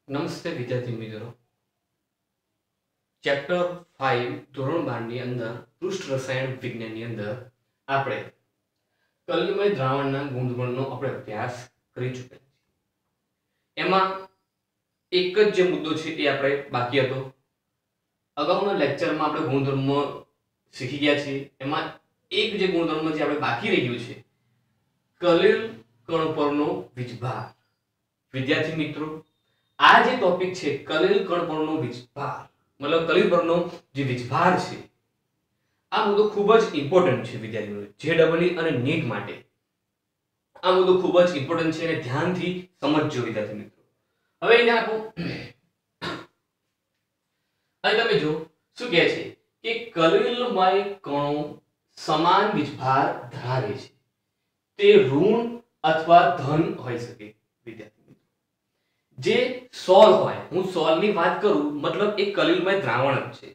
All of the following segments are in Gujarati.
નમસ્તે વિદ્યાર્થી મિત્રો. ચેપ્ટર 5 ધોરણ 12 ની અંદર પૃષ્ઠ રસાયણ વિજ્ઞાનની અંદર આપણે કલમય દ્રાવણના ગુણધર્મોનો આપણે અભ્યાસ કરી ચૂક્યા છીએ. એમાં એક જ જે મુદ્દો છે એ આપણે બાકી હતો. અગાઉના લેક્ચરમાં આપણે ગુણધર્મો શીખી ગયા છીએ. એમાં એક જે ગુણધર્મ જે આપણે બાકી રહ્યું છે, કલિલ કણ પરનો વીજભાર. વિદ્યાર્થી મિત્રો, આ જે ટોપિક છે કલિલ કણ પરનો વીજભાર, મતલબ કલિલ પરનો જે વીજભાર છે, આ મુદ્દો ખૂબ જ ઇમ્પોર્ટન્ટ છે વિદ્યાર્થીઓ. જેડબલઈ અને નીટ માટે આ મુદ્દો ખૂબ જ ઇમ્પોર્ટન્ટ છે અને ધ્યાનથી સમજજો વિદ્યાર્થી મિત્રો. હવે એને આપો અને તમે જો શું કહે છે કે કલિલમય કણો સમાન વીજભાર ધરાવે છે. તે ઋણ અથવા ધન હોઈ શકે. વિદ્યાર્થી જે સોલ હોય, હું સોલ ની વાત કરું, મતલબ એક કલિલમય દ્રાવણ જ છે.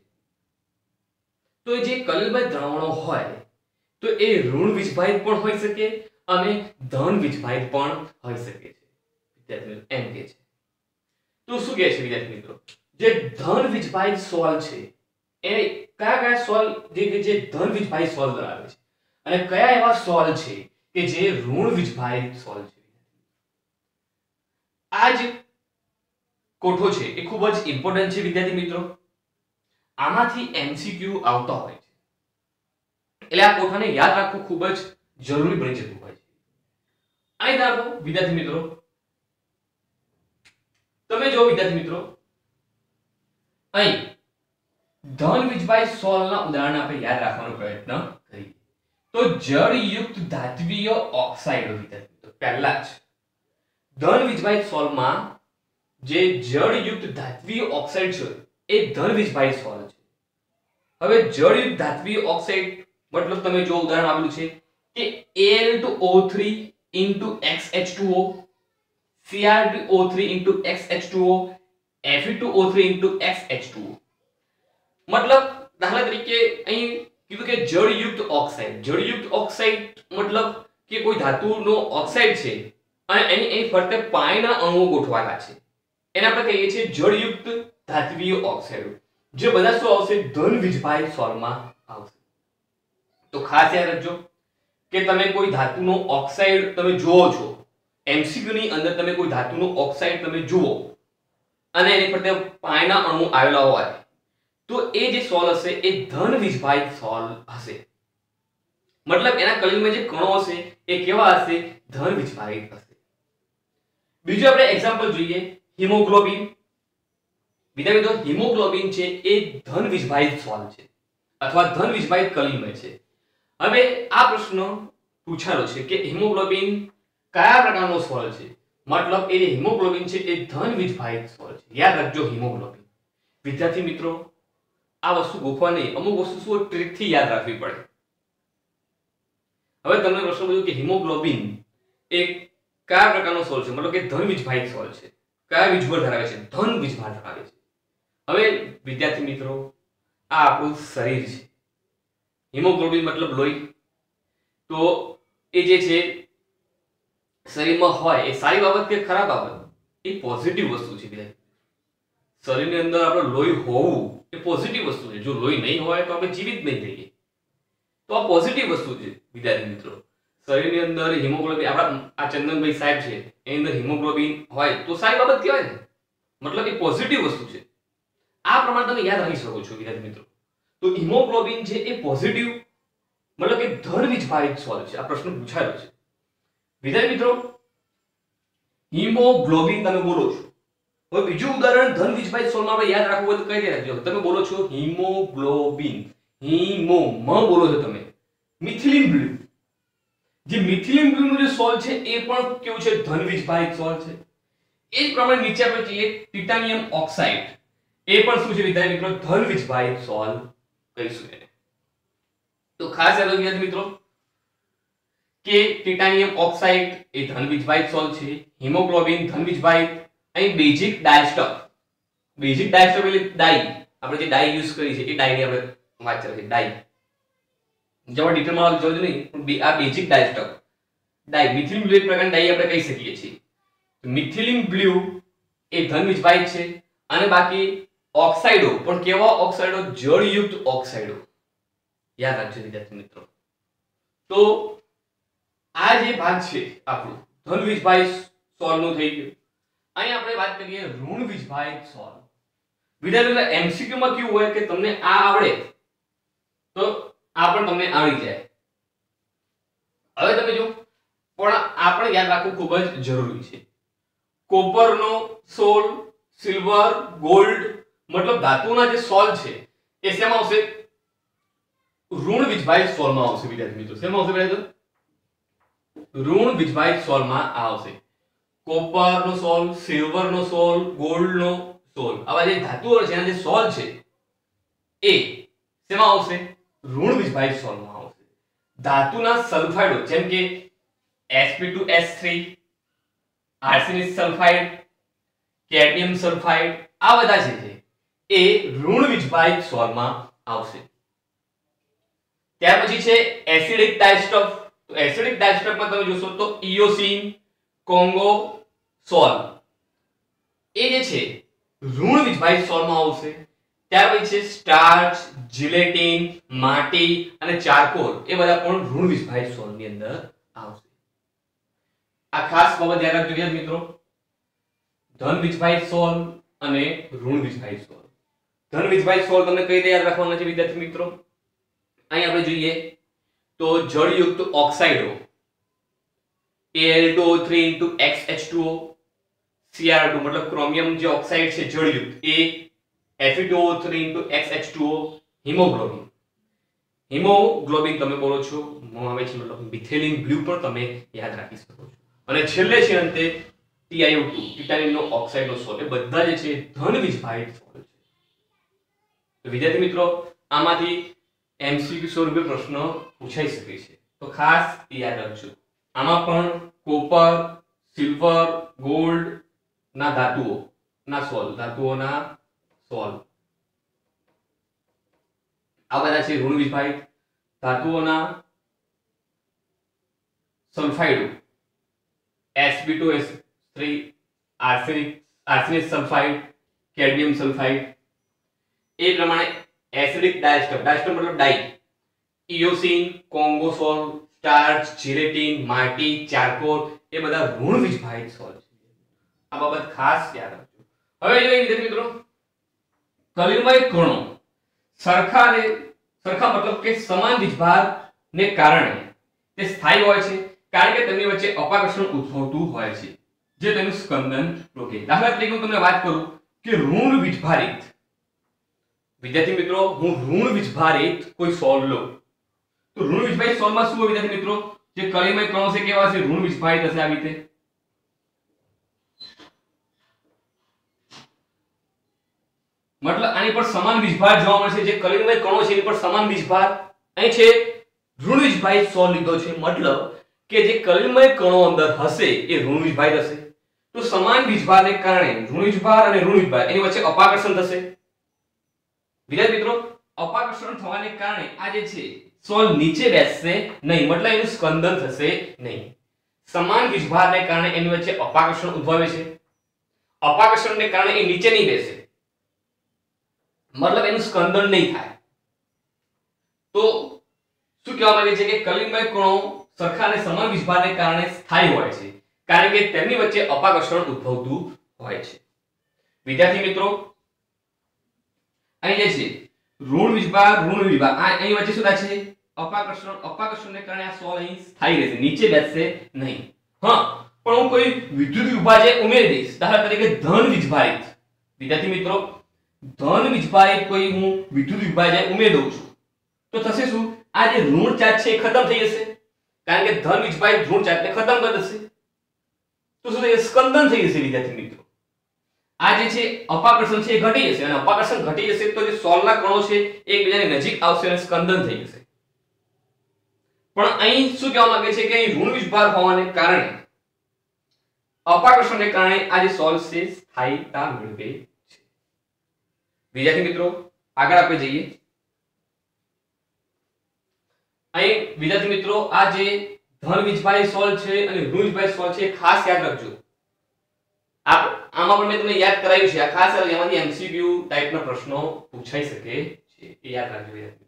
તો જે કલિલમય દ્રાવણો હોય તો એ ઋણ વીજભારિત પણ હોઈ શકે અને ધન વીજભારિત પણ હોઈ શકે છે. વિદ્યાર્થી એમ કે છે. તો શું કહે છે વિદ્યાર્થી મિત્રો, જે ધન વીજભારિત સોલ છે એ કયા કયા સોલ જે ધન વીજભારિત સોલ ધરાવે છે અને કયા એવા સોલ છે કે જે ઋણ વીજભારિત સોલ છે. આ જ કોઠો છે એ ખૂબ જ ઇમ્પોર્ટન્ટ છે વિદ્યાર્થી મિત્રો. આમાંથી એમસીક્યુ આવતા હોય છે એટલે આ કોઠાને યાદ રાખવું ખૂબ જ જરૂરી બની જતું હોય છે. અહીં રાખો વિદ્યાર્થી મિત્રો, તમે જો વિદ્યાર્થી મિત્રો, અહીં ધન વીજભારિત સોલના ઉદાહરણ આપણે યાદ રાખવાનો પ્રયત્ન કરીએ તો જળયુક્ત ધાત્વિય ઓક્સાઇડ. વિદ્યાર્થી મિત્રો, પહેલા જ ધન વીજભારિત સોલમાં જે જળયુક્ત ધાત્વિય ઓક્સાઇડ છે એ ધન વીજભારિત સોલ છે. હવે જળયુક્ત ધાત્વિય ઓક્સાઇડ મતલબ તમે જો ઉદાહરણ આપેલું છે કે Al2O3 XH2O, Cr2O3 XH2O, Fe2O3 XH2O. મતલબ દાખલા તરીકે અહીં કીધું કે જળયુક્ત ઓક્સાઇડ. જળયુક્ત ઓક્સાઇડ મતલબ કે કોઈ ધાતુનો ઓક્સાઇડ છે અને એની અહીં ફરતે પાણીના અણુઓ ગોઠવાયેલા છે, એને આપણે કહીએ છીએ જળયુક્ત ધાત્વિય ઓક્સાઇડ. જે બધા શું આવશે? ધન વીજભારિત સોલમાં આવશે. તો ખાસ યાદ રાખજો કે તમે કોઈ ધાતુનો ઓક્સાઇડ તમે જુઓ છો, એમસીક્યુ ની અંદર તમે કોઈ ધાતુનો ઓક્સાઇડ તમે જુઓ અને એની ફરતે પાણીના અણુ આવેલા હોય તો એ જે સોલ હશે એ ધન વીજભારિત સોલ હશે. મતલબ એના કલિલમાં જે કણો હશે એ કેવા હશે? ધન વીજભારિત હશે. બીજું આપણે એક્ઝામ્પલ જોઈએ, હિમોગ્લોબિન. વિદ્યાર્થીઓ, હિમોગ્લોબિન છે એ ધન વીજભારિત સોલ છે અથવા ધન વીજભારિત કલિલમય છે. હવે આ પ્રશ્ન પૂછાયો છે કે હિમોગ્લોબિન કયા પ્રકારનો સોલ છે? મતલબ એ હિમોગ્લોબિન છે એ ધન વીજભારિત સોલ છે. યાદ રાખજો હિમોગ્લોબિન. વિદ્યાર્થી મિત્રો, આ વસ્તુ ગોખવા નહીં, અમુક વસ્તુ શું ટ્રીક થી યાદ રાખવી પડે. હવે તમને પ્રશ્ન પૂછ્યો કે હિમોગ્લોબિન એ કયા પ્રકારનો સોલ છે, મતલબ કે ધન વીજભારિત સોલ છે, કયા વીજભાર ધરાવે છે? ધન વીજભાર ધરાવે છે. હવે વિદ્યાર્થી મિત્રો, આ આપણું શરીર છે. હિમોગ્લોબિન મતલબ લોહી. તો એ જે છે શરીરમાં હોય એ સારી બાબત કે ખરાબ બાબત? એ પોઝિટિવ વસ્તુ છે. શરીરની અંદર આપણું લોહી હોવું એ પોઝિટિવ વસ્તુ છે. જો લોહી નહીં હોય તો આપણે જીવિત નહીં થઈએ. તો આ પોઝિટિવ વસ્તુ છે વિદ્યાર્થી મિત્રો. શરીરની અંદર હિમોગ્લોબિન, આપણા આ ચંદનભાઈ સાહેબ છે એની અંદર હિમોગ્લોબિન હોય તો સારી બાબત કહેવાય ને. મતલબ એ પોઝિટિવ વસ્તુ છે. આ પ્રમાણે તમે યાદ રાખી શકો છો વિદ્યાર્થી મિત્રો. તો હિમોગ્લોબિન છે એ પોઝિટિવ મતલબ કે ધન વીજભારિત સોલ છે. આ પ્રશ્ન પૂછાયો છે વિદ્યાર્થી મિત્રો. હિમોગ્લોબિન તમે બોલો છો. હવે બીજું ઉદાહરણ ધન વીજભારિત સોલમાં આપણે યાદ રાખવું હોય તો કઈ રીતે રાખજો? તમે બોલો છો હિમોગ્લોબિન, હિમો મ બોલો છો તમે, મિથિલિન બ્લુ. જે મિથિલિન બ્લુ નું જે સોલ છે એ પણ કેવું છે? ધન વીજભારિત સોલ છે. એ જ પ્રમાણે નીચે આપણે જોઈએ ટિટાનિયમ ઓક્સાઇડ. એ પણ શું છે વિદ્યાર્થી મિત્રો? ધન વીજભારિત સોલ કહીશું એને. તો ખાસ યાદ રાખજો વિદ્યાર્થી મિત્રો કે ટિટાનિયમ ઓક્સાઇડ એ ધન વીજભારિત સોલ છે. હિમોગ્લોબિન ધન વીજભારિત. અહીં બેઝિક ડાયસ્ટફ. બેઝિક ડાયસ્ટફ એટલે ડાઈ, આપણે જે ડાઈ યુઝ કરી છે એ ડાઈ ની આપણે વાત કરીએ. ડાઈ જવા ડિટેલમાં જોજો નહીં, પણ આ બેઝિક ડાયસ્ટફ ડાઈ. મિથિલિન બ્લુ એક પ્રકારની ડાઈ આપણે કહી શકીએ છીએ. મિથિલિન બ્લુ એ ધન વીજભારિત છે અને બાકી ઓક્સાઇડો પણ કેવા ઓક્સાઇડો? જળયુક્ત ઓક્સાઇડો. યાદ રાખજો વિદ્યાર્થી મિત્રો. તો આ જે ભાગ છે આપણું ધન વીજભારિત સોલનું થઈ ગયું. અહીં આપણે વાત કરીએ ઋણ વીજભારિત સોલ. વિદ્યાર્થી મિત્રો એમસીક્યુ માં કેવું હોય કે તમને આ આવડે તો આ પણ તમને આવડી જાય. હવે તમે જો પણ આપણે યાદ રાખવું ખૂબ જ જરૂરી છે. કોપરનો સોલ, સિલ્વર, ગોલ્ડ મતલબ ધાતુના જે સોલ છે એ શેમાં આવશે? ઋણ વીજભારિત સોલમાં આવશે વિદ્યાર્થી મિત્રો. શેમાં આવશે વિદ્યાર્થી? ઋણ વીજભારિત સોલમાં આવશે. કોપરનો સોલ, સિલ્વરનો સોલ, ગોલ્ડનો સોલ, આવા જે ધાતુઓ છે એના જે સોલ છે એ શેમાં આવશે? ઋણ વીજભારિત સોલમાં આવશે. ધાતુના સલ્ફાઇડો જેમ કે Sp2S3, arsenic sulphide, cadmium sulphide, આ બધા છે એ ઋણ વીજભારિત સોલમાં આવશે. ત્યાર પછી છે એસિડિક ડાયસ્ટફ. તો એસિડિક ડાયસ્ટફમાં તમે જોશો તો ઇયોસીન, કોંગો સોલ એ જે છે ઋણ વીજભારિત સોલમાં આવશે. ત્યાર પછી છે સ્ટાર્ચ, જીલેટિન, માટી અને ચારકોલ એ બધા પણ ઋણ વીજભારિત સોલની અંદર આવશે. આ ખાસ બાબત યાદ રાખજો વિદ્યાર્થી મિત્રો. ધન વીજભારિત સોલ અને ઋણ વીજભારિત સોલ. ધન વીજભારિત સોલ તમને કઈ રીતે યાદ રાખવાના છે વિદ્યાર્થી મિત્રો? અહીં આપણે જોઈએ તો જળયુક્ત ઓક્સાઇડો Al2O3 Cr2 મતલબ ક્રોમિયમ જે ઓક્સાઇડ છે જળયુક્ત એ Fe2O3 હિમોગ્લોબિન. હિમોગ્લોબિન તમે બોલો છો મોં આવે છે મતલબ મિથેલિન બ્લુ પણ તમે યાદ રાખી શકો છો. અને છેલ્લે છે અંતે TiO2 ટિટાનિયમનો ઓક્સાઇડનો સોલ. એ બધા જે છે ધન વીજભારિત સોલ છે. તો વિદ્યાર્થી મિત્રો આમાંથી એમસીક્યુ સ્વરૂપે પ્રશ્ન પૂછાઈ શકે છે. તો ખાસ યાદ રાખજો. આમાં પણ કોપર, સિલ્વર, ગોલ્ડ ના ધાતુઓના સોલ આ બધા છે ઋણ વીજભારિત. ધાતુઓના સલ્ફાઇડો Sp2S3, arsenic sulphide, cadmium sulphide. એ પ્રમાણે એસિડિક ડાયસ્ટફ મતલબ ડાઈ, ઇયોસીન, કોંગો સોલ, સ્ટાર્ચ, જીલેટિન, માટી, ચારકોલ એ બધા ઋણ વીજભારિત સોલ છે. આ બાબત ખાસ યાદ રાખજો. હવે જોઈએ વિદ્યાર્થી મિત્રો કલિમય કણો સરખા મતલબ કે સમાન વીજભાર ને કારણે તે સ્થાયી હોય છે કારણ કે તેમની વચ્ચે અપાકર્ષણ ઉદ્ભવતું હોય છે જે તેનું સ્કંદન રોકે. દાખલા તરીકે હું તમને વાત કરું કે ઋણ વીજભારિત. વિદ્યાર્થી મિત્રો હું ઋણ વીજભારિત કોઈ સોલ લો તો ઋણ વીજભારિત સોલમાં શું હોય વિદ્યાર્થી મિત્રો? જે કલિમય કણો છે કેવા છે? ઋણ વીજભારિત હશે આવી રીતે. મતલબ આની પર સમાન વીજભાર જોવા મળશે. જે કલિમય કણો છે એની પર સમાન વીજભાર. અહીં છે ઋણ વીજભારિત સોલ લીધો છે મતલબ કે જે કલિમય કણો અંદર હશે એ ઋણ વીજભારિત હશે. તો સમાન વીજભારને કારણે ઋણ વીજભાર અને ઋણ વીજભાર એની વચ્ચે અપાકર્ષણ થશે. વિદ્યાર્થી મિત્રો અપાકર્ષણ થવાને કારણે આ જે છે સોલ નીચે બેસશે નહીં મતલબ એનું સ્કંદન થશે નહીં. સમાન વીજભારને કારણે એની વચ્ચે અપાકર્ષણ ઉદ્ભવે છે. અપાકર્ષણને કારણે એ નીચે નહીં બેસે મતલબ એનું સ્કંદન નહીં થાય. તો શું કહેવા માંગે છે કે કલિમય કણો સરખા અને સમાન વીજભારને કારણે સ્થાયી હોય છે કારણ કે તેમની વચ્ચે અપાકર્ષણ ઉદ્ભવતું હોય છે. વિદ્યાર્થી મિત્રો અહીં જે છે ઋણ વીજભાર આ અહીં વચ્ચે શું થાય છે? અપાકર્ષણને કારણે આ સોલ અહીં સ્થાયી રહેશે, નીચે બેસશે નહીં. હા પણ હું કોઈ વિદ્યુત વિભાજક ઉમેરી દઈશ. દાખલા તરીકે ધન વીજભારિત. વિદ્યાર્થી મિત્રો ધન વીજભારિત કોઈ હું વિદ્યુત વિભાજક ઉમેરી દઉં છું તો થશે શું? આ જે ઋણ ચાર્જ છે એ ખતમ થઈ જશે કારણ કે ધન વીજભારિત ઋણ ચાર્જને ખતમ કરી દેશે. તો શું થશે? સ્કંદન થઈ જશે વિદ્યાર્થી મિત્રો. આ જે છે અપાકર્ષણ છે એ ઘટી જશે અને અપાકર્ષણ ઘટી જશે તો જે સોલના કણો છે એકબીજાની નજીક આવશે અને સ્કંદન થઈ જશે. પણ અહીં શું કહેવા માંગે છે કે અહીં ઋણ વીજભાર હોવાને કારણે અપાકર્ષણને કારણે આ જે સોલ છે સ્થાયીતા મેળવે છે. વિદ્યાર્થી મિત્રો આગળ આપણે જઈએ. અહીં વિદ્યાર્થી મિત્રો આ જે ધન વીજભારિત સોલ છે અને ઋણ વીજભારિત સોલ છે ખાસ યાદ રાખજો. આમાં પણ મેં તમને યાદ કરાવ્યું છે, આ ખાસ એમાંથી એમસીક્યુ ટાઈપના પ્રશ્નો પૂછાઈ શકે છે, એ યાદ રાખજો વિદ્યાર્થી.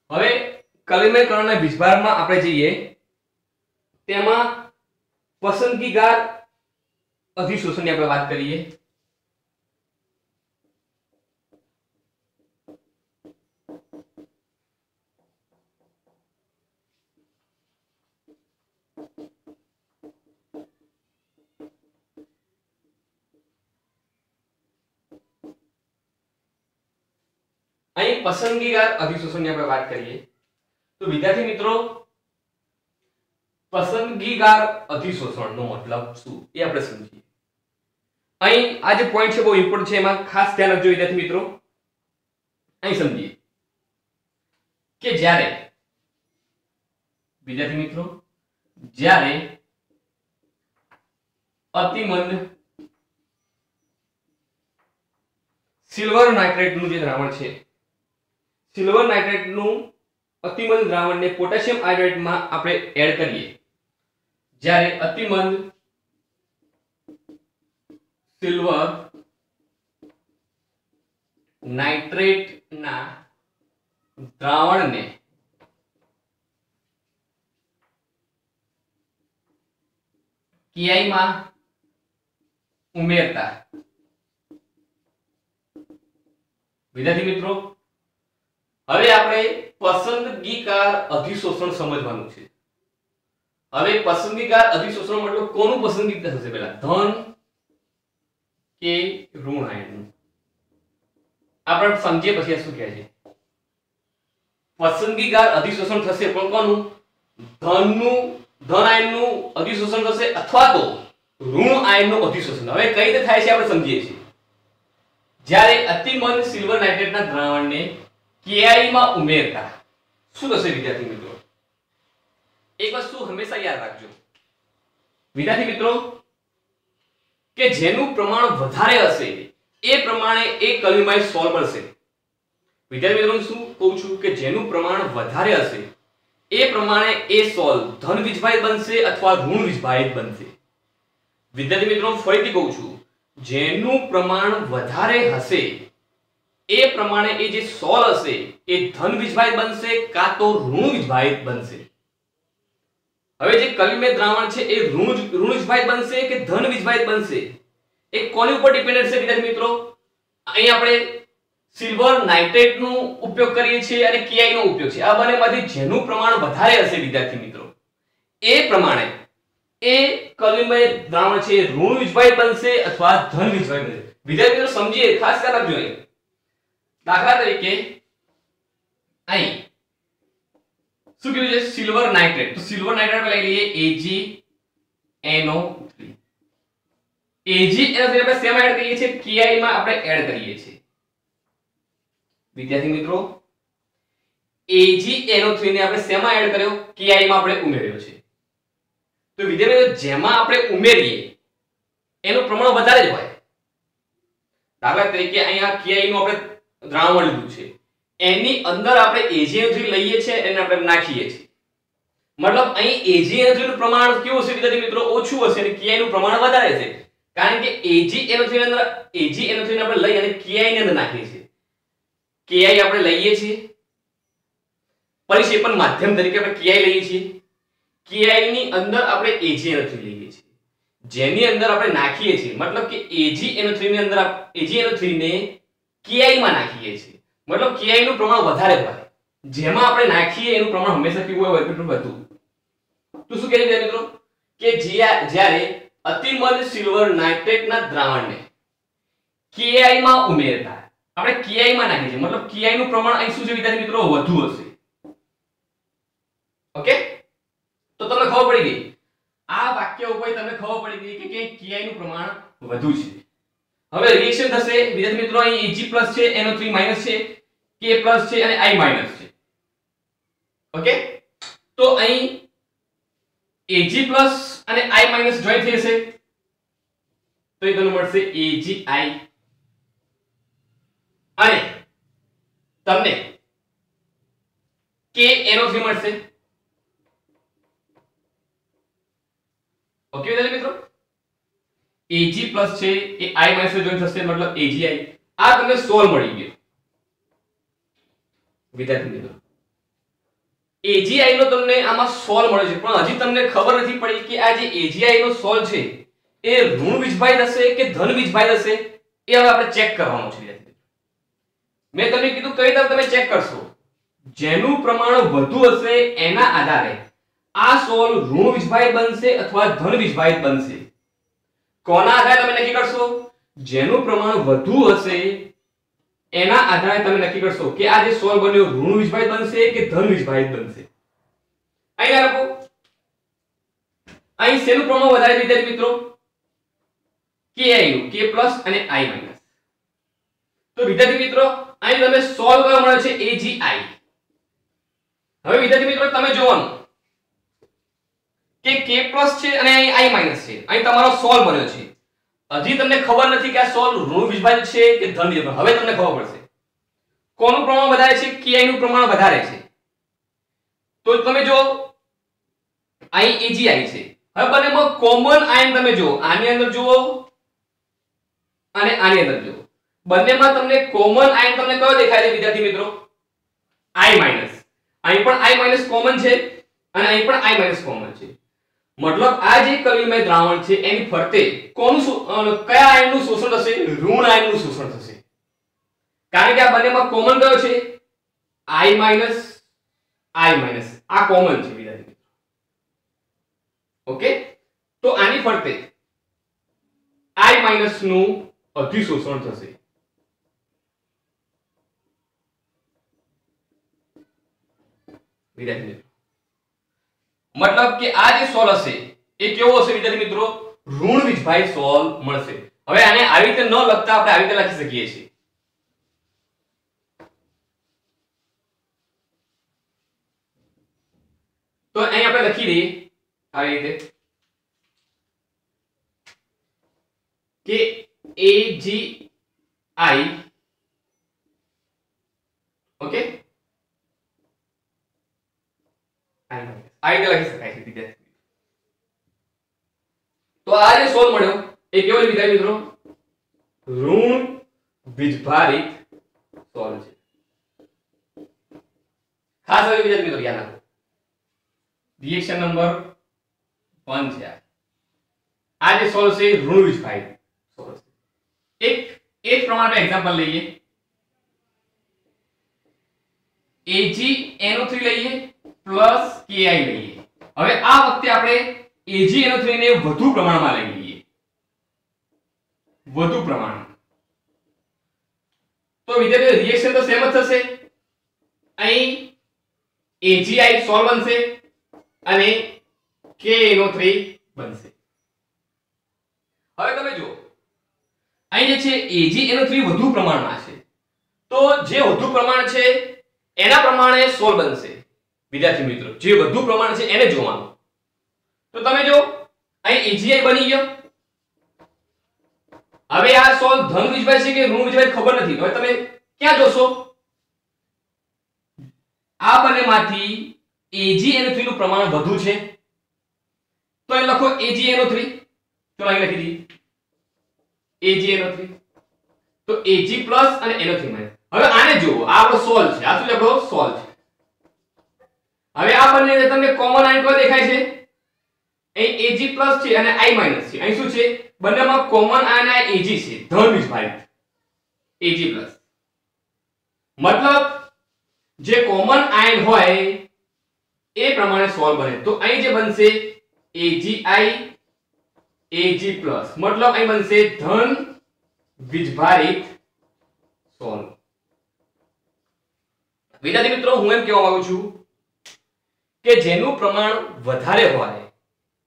હવે કલિમેકરણના વિભાગમાં આપણે જઈએ, તેમાં પસંદગીકાર અધિશોષણની આપણે વાત કરીએ. અહીં પસંદગીકાર અધિશોષણની આપણે વાત કરીએ તો વિદ્યાર્થી મિત્રો, પસંદગીકાર અધિશોષણનો મતલબ શું એ આપણે સમજીએ. અહીં આ જે પોઈન્ટ છે બહુ ઇમ્પોર્ટન્ટ છે, એમાં ખાસ ધ્યાન રાખજો વિદ્યાર્થી મિત્રો. અહીં સમજીએ કે જ્યારે વિદ્યાર્થી મિત્રો, જ્યારે અતિમંદ સિલ્વર નાઇટ્રેટનું જે દ્રાવણ છે, સિલ્વર નાઇટ્રેટનું અતિમંદ દ્રાવણને પોટેશિયમ આયોડાઇડમાં આપણે એડ કરીએ, જ્યારે અતિમંદ સિલ્વર નાઇટ્રેટના દ્રાવણને KI માં ઉમેરતા વિદ્યાર્થી મિત્રો, હવે આપણે પસંદગીકાર અધિશોષણ સમજવાનું છે. હવે પસંદગીકાર અધિશોષણ મતલબ કોનું પસંદગી થશે? પહેલા ધન કે ઋણ આયનનું આપણે સમજીએ, પછી આ શું કહે છે. પસંદગીકાર અધિશોષણ થશે પણ કોનું? ધન આયનનું અધિશોષણ થશે અથવા તો ઋણ આયનનું અધિશોષણ. હવે કઈ રીતે થાય છે આપણે સમજીએ છીએ. જ્યારે અતિમંદ સિલ્વર નાઇટ્રેટના દ્રાવણને KI માં ઉમેરતા શું થશે વિદ્યાર્થી મિત્રો? એક વસ્તુ હંમેશા યાદ રાખજો વિદ્યાર્થી મિત્રો, કે જેનું પ્રમાણ વધારે હશે એ પ્રમાણે એ કલિમાઇડ સોલ્વ બનશે. વિદ્યાર્થી મિત્રો, શું કહું છું કે જેનું પ્રમાણ વધારે હશે એ પ્રમાણે એ સોલ્વ ધન વીજભારિત બનશે અથવા ઋણ વીજભારિત બનશે. વિદ્યાર્થી મિત્રો, ફરીથી કહું છું, જેનું પ્રમાણ વધારે હશે એ પ્રમાણે એ જે સોલ હશે એ ધન વીજભારિત બનશે કાં તો ઋણ વીજભારિત બનશે. હવે જે કલિમેય દ્રાવણ છે એ ઋણ વીજભારિત બનશે કે ધન વીજભારિત બનશે, એ કોની ઉપર ડિપેન્ડન્ટ છે વિદ્યાર્થી મિત્રો? અહીં આપણે સિલ્વર નાઇટ્રેટ નો ઉપયોગ કરીએ છીએ અને KI નો ઉપયોગ છે. આ બંનેમાંથી જેનું પ્રમાણ વધારે હશે વિદ્યાર્થી મિત્રો, એ પ્રમાણે એ કલિમેય દ્રાવણ છે ઋણ વીજભારિત બનશે અથવા ધન વીજભારિત બનશે. વિદ્યાર્થી મિત્રો સમજીએ, ખાસ યાદ રાખજો. અહીં દાખલા તરીકે અહીં શું કીધું છે? Silver nitrate. તો સિલ્વર નાઇટ્રેટ લઈ લઈએ AgNO3. AgNO3 આપણે શેમાં એડ કરીએ છીએ? KI માં આપણે એડ કરીએ છીએ. વિદ્યાર્થી મિત્રો, AgNO3 ને આપણે શેમાં એડ કર્યો? KI માં આપણે ઉમેર્યો છે. તો વિદ્યાર્થી મિત્રો, જેમાં આપણે ઉમેરીએ એનું પ્રમાણ વધારે જ હોય. દાખલા તરીકે અહીંયા KI નું આપણે દ્રાવણ લીધું છે, એની અંદર આપણે AgNO3 લઈએ છીએ અને આપણે નાખીએ છીએ. મતલબ અહીં AgNO3 નું પ્રમાણ કેવું હશે વિદ્યાર્થી મિત્રો? ઓછું હશે અને KI નું પ્રમાણ વધારે છે. કારણ કે AgNO3 ની અંદર AgNO3 ને આપણે લઈ અને KI ની અંદર નાખીએ છીએ. KI આપણે લઈએ છીએ, પરિક્ષેપણ માધ્યમ તરીકે આપણે KI લઈએ છીએ. KI ની અંદર આપણે AgNO3 લઈએ છીએ, જેની અંદર આપણે નાખીએ છીએ. મતલબ કે AgNO3 ની અંદર AgNO3 ને KI માં નાખીએ છીએ. મતલબ KI નું પ્રમાણ વધારે હોય. જેમાં આપણે નાખીએ એનું પ્રમાણ હંમેશા કેવું હોય? એટલું વધુ. તો શું કહે છે મિત્રો? કે જ્યારે અતિમંદ સિલ્વર નાઇટ્રેટના દ્રાવણને KI માં ઉમેરતા આપણે KI માં નાખીએ છીએ. મતલબ KI નું પ્રમાણ અહીં શું છે વિદ્યાર્થી મિત્રો? વધુ હશે. ઓકે, તો તમને ખબર પડી ગઈ. આ વાક્ય ઉપર તમને ખબર પડી ગઈ કે KI નું પ્રમાણ વધુ છે. હવે રિએક્શન થશે વિદ્યાર્થી મિત્રો, અહીં Ag+ છે, NO3- છે, K+ છે અને I- છે. ઓકે, તો અહીં Ag+ અને I- જોઈન થઈ જશે. તો એ તમને મળશે AgI અને તમને KNO3 મળશે. ઓકે વિદ્યાર્થી મિત્રો, Ag પ્લસ છે એ I માઈનસ જોઈન થશે મતલબ AgI. આ તમને સોલ્વ મળી ગયો વિદ્યાર્થી મિત્રો. AgI નો તમને આમાં સોલ્વ મળે છે, પણ હજી તમને ખબર નથી પડી કે આ જે AgI નો સોલ્વ છે એ ઋણ વીજભારિત હશે કે ધન વીજભારિત હશે, એ હવે આપણે ચેક કરવાનું છે. મેં તમને કીધું કઈ રીતે તમે ચેક કરશો, જેનું પ્રમાણ વધુ હશે એના આધારે આ સોલ્વ ઋણ વીજભારિત બનશે અથવા ધન વીજભારિત બનશે. કોના આધારે તમે નક્કી કરશો? જેનું પ્રમાણ વધુ હશે એના આધારે તમે નક્કી કરશો કે આ જે સોલ્વ બન્યો ઋણ વીજભારિત બનશે કે ધન વીજભારિત બનશે. અહીં લખો, અહીં શેનું પ્રમાણ વધારે વિદ્યાર્થી મિત્રો? Ki નું, K પ્લસ અને I માઈનસ. તો વિદ્યાર્થી મિત્રો અહીં તમે સોલ્વ કરવા મળે છે AgI. હવે વિદ્યાર્થી મિત્રો તમે જોવાનું કે K પ્લસ છે અને અહીં I માઈનસ છે, અહીં તમારો સોલ્વ બન્યો છે. હજી તમને ખબર નથી કે આ સોલ્વ ઋણ વીજભારિત છે કે ધન વીજભારિત. હવે તમને ખબર પડશે કોનું પ્રમાણ વધારે છે, Ki નું પ્રમાણ વધારે છે. તો તમે જો અહીં AgI છે. હવે બંનેમાં કોમન આયન તમે જો, આની અંદર જુઓ અને આની અંદર જુઓ, બંનેમાં તમને કોમન આયન તમને કયો દેખાય છે વિદ્યાર્થી મિત્રો? I minus. અહીં પણ I માઈનસ કોમન છે અને અહીં પણ I માઈનસ કોમન છે. મતલબ આ જે કલિમય દ્રાવણ છે એની ફરતે કોનું કયા આયનનું શોષણ થશે? ઋણ આયનનું શોષણ થશે. કારણ કે આ બંનેમાં કોમન કયો છે? I minus I minus. આ કોમન છે વિદ્યાર્થી મિત્રો. ઓકે, તો આની ફરતે I માઈનસ નું અધિશોષણ થશે. વિદ્યાર્થી મિત્રો મતલબ કે આ જે સોલ હશે એ કેવો હશે વિદ્યાર્થી મિત્રો? ઋણ વીજભારિત સોલ મળશે. હવે આને આવી રીતે ન લખતા આપણે આવી રીતે લખી શકીએ છીએ. તો અહીં આપણે લખી દઈએ આવી રીતે કે AgI. ઓકે, આ રીતે લખી શકાય છે વિદ્યાર્થી. તો આ જે સોલ્વ મળ્યો એ કેવો છે વિદ્યાર્થી મિત્રો? ઋણ વીજભારિત સોલ્વ છે. ખાસ હવે વિદ્યાર્થી મિત્રો યાદ રાખો, રિએક્શન નંબર 1 છે આ જે સોલ્વ છે ઋણ વીજભારિત સોલ્વ છે. એક પ્રમાણે એક્ઝામ્પલ લઈએ, AgNO3 લઈએ પ્લસ Ki લઈએ. હવે આ વખતે આપણે AgNO3 ને વધુ પ્રમાણમાં લઈ લઈએ, વધુ પ્રમાણ. તો વિદ્યાર્થીઓ રિએક્શન તો સેમ જ થશે. અહીં AgI સોલ્વ બનશે અને KNO3 બનશે. હવે તમે જુઓ અહીં જે છે AgNO3 વધુ પ્રમાણમાં છે, તો જે વધુ પ્રમાણ છે એના પ્રમાણે સોલ્વ બનશે. વિદ્યાર્થી મિત્રો જે વધુ પ્રમાણ છે એને જોવાનું. તો તમે જો અહીં AgI બની ગયો. હવે આ સોલ્વ ધન વીજભારિત છે કે ઋણ વીજભારિત ખબર નથી. હવે તમે ક્યાં જોશો? આ બંનેમાંથી AgNO3 નું પ્રમાણ વધુ છે, તો અહીં લખો AgNO3. ચલો અહીં લખી દઈએ AgNO3. તો Ag પ્લસ અને NO3 માઈનસ. હવે આને જુઓ, આ આપણો સોલ્વ છે. આ શું છે? આપણો સોલ્વ છે. હવે આ બંને તમને કોમન આયન કયો દેખાય છે? અહીં Ag પ્લસ છે અને I માઈનસ છે. અહીં શું છે? બંનેમાં કોમન આયન Ag છે, ધન વીજભારિત Ag પ્લસ. મતલબ જે કોમન આયન હોય એ પ્રમાણે સોલ્વ બને. તો અહીં જે બનશે AgI Ag પ્લસ, મતલબ અહીં બનશે ધન વીજભારિત સોલ્વ. વિદ્યાર્થી મિત્રો હું એમ કહેવા માંગુ છું કે જેનું પ્રમાણ વધારે હોય